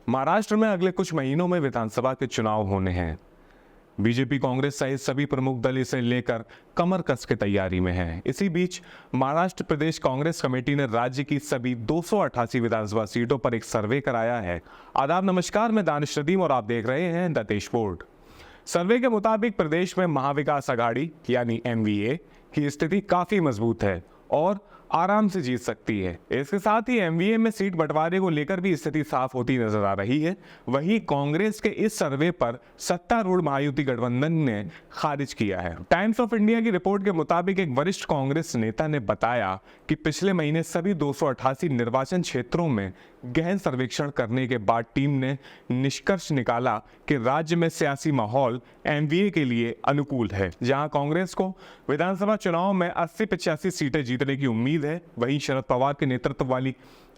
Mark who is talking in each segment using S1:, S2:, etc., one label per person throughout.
S1: महाराष्ट्र में अगले कुछ महीनों में विधानसभा के चुनाव होने हैं। बीजेपी, कांग्रेस सहित सभी प्रमुख दल इसे लेकर कमर कस के तैयारी में हैं। इसी बीच महाराष्ट्र प्रदेश कांग्रेस कमेटी ने राज्य की सभी 288 विधानसभा सीटों पर एक सर्वे कराया है। आदाब, नमस्कार, मैं दानिश नदीम और आप देख रहे हैं द देशपोर्ट। सर्वे के मुताबिक प्रदेश में महाविकास आघाड़ी यानी एमवीए की स्थिति काफी मजबूत है और आराम से जीत सकती है। इसके साथ ही एमवीए में सीट बंटवारे को लेकर भी स्थिति साफ होती नजर आ रही है। वहीं कांग्रेस के इस सर्वे पर सत्तारूढ़ महायुति गठबंधन ने खारिज किया है। टाइम्स ऑफ इंडिया की रिपोर्ट के मुताबिक एक वरिष्ठ कांग्रेस नेता ने बताया कि पिछले महीने सभी 288 निर्वाचन क्षेत्रों में गहन सर्वेक्षण करने के बाद टीम ने निष्कर्ष निकाला कि राज्य में सियासी माहौल एमवीए के लिए अनुकूल है। जहां कांग्रेस को विधानसभा चुनाव में 80-85 सीटें जीतने की उम्मीद है, वहीं शरद पवार के नेतृत्व वाली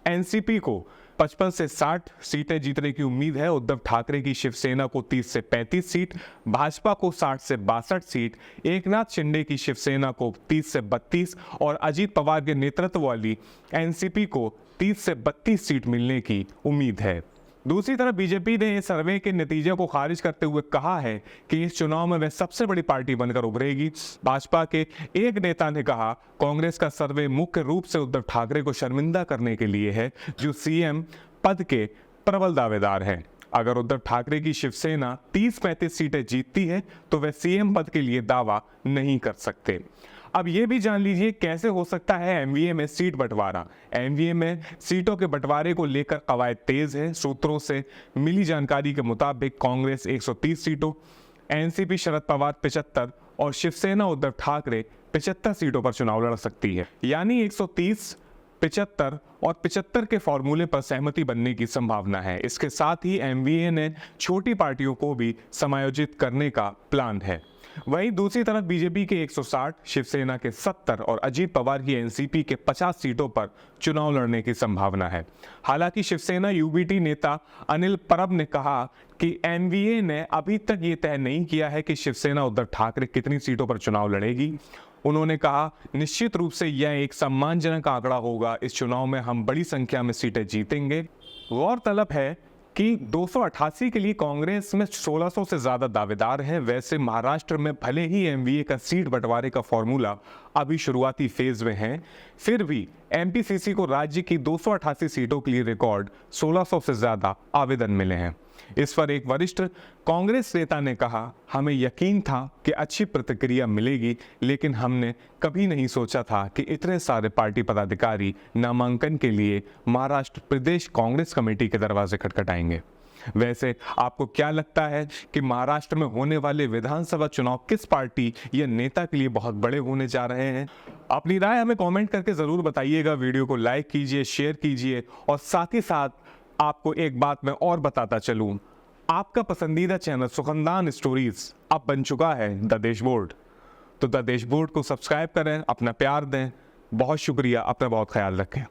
S1: एनसीपी को 55 से 60 सीटें जीतने की उम्मीद है। उद्धव ठाकरे की शिवसेना को 30 से 35 सीट, भाजपा को 60 से 62 सीट, एकनाथ शिंदे की शिवसेना को 30 से 32 और अजीत पवार के नेतृत्व वाली एनसीपी को 30 से 32 सीट मिलने की उम्मीद है। दूसरी तरफ बीजेपी ने इस सर्वे के नतीजे को खारिज करते हुए कहा है कि इस चुनाव में वह सबसे बड़ी पार्टी बनकर उभरेगी। भाजपा के एक नेता ने कहा, कांग्रेस का सर्वे मुख्य रूप से उद्धव ठाकरे को शर्मिंदा करने के लिए है, जो सीएम पद के प्रबल दावेदार हैं। अगर उद्धव ठाकरे की शिवसेना 30-35 सीटें जीतती है तो वह सीएम पद के लिए दावा नहीं कर सकते। अब ये भी जान लीजिए कैसे हो सकता है एमवीए में सीट बंटवारा। एमवीए में सीटों के बंटवारे को लेकर कवायद तेज है। सूत्रों से मिली जानकारी के मुताबिक कांग्रेस 130 सीटों, एनसीपी शरद पवार 75 और शिवसेना उद्धव ठाकरे 75 सीटों पर चुनाव लड़ सकती है। यानी 130, 75 और 75 के फॉर्मूले पर सहमति बनने की संभावना है। इसके साथ ही एमवीए ने छोटी पार्टियों को भी समायोजित करने का प्लान है। वहीं दूसरी तरफ बीजेपी के 160, शिवसेना के 70 और अजीत पवार की एनसीपी के 50 सीटों पर चुनाव लड़ने की संभावना है। हालांकि शिवसेना यूबीटी नेता अनिल परब ने कहा कि एमवीए ने अभी तक ये तय नहीं किया है कि शिवसेना उद्धव ठाकरे कितनी सीटों पर चुनाव लड़ेगी। उन्होंने कहा, निश्चित रूप से यह एक सम्मानजनक आंकड़ा होगा। इस चुनाव में हम बड़ी संख्या में सीटें जीतेंगे। गौरतलब है कि 288 के लिए कांग्रेस में 1600 से ज्यादा दावेदार हैं। वैसे महाराष्ट्र में भले ही एमवीए का सीट बंटवारे का फॉर्मूला अभी शुरुआती फेज में है, फिर भी एमपीसीसी को राज्य की 288 सीटों के लिए रिकॉर्ड 1600 से ज्यादा आवेदन मिले हैं। इस पर एक वरिष्ठ कांग्रेस नेता ने कहा, हमें यकीन था कि अच्छी प्रतिक्रिया मिलेगी, लेकिन हमने कभी नहीं सोचा था कि इतने सारे पार्टी पदाधिकारी नामांकन के लिए महाराष्ट्र प्रदेश कांग्रेस कमेटी के दरवाजे खटखटाएंगे। वैसे आपको क्या लगता है कि महाराष्ट्र में होने वाले विधानसभा चुनाव किस पार्टी या नेता के लिए बहुत बड़े होने जा रहे हैं? अपनी राय हमें कमेंट करके जरूर बताइएगा। वीडियो को लाइक कीजिए, शेयर कीजिए और साथ ही साथ आपको एक बात मैं और बताता चलूं, आपका पसंदीदा चैनल सुखनदान स्टोरीज अब बन चुका है द देशपोर्ट। तो द देशपोर्ट को सब्सक्राइब करें, अपना प्यार दें। बहुत शुक्रिया, अपना बहुत ख्याल रखें।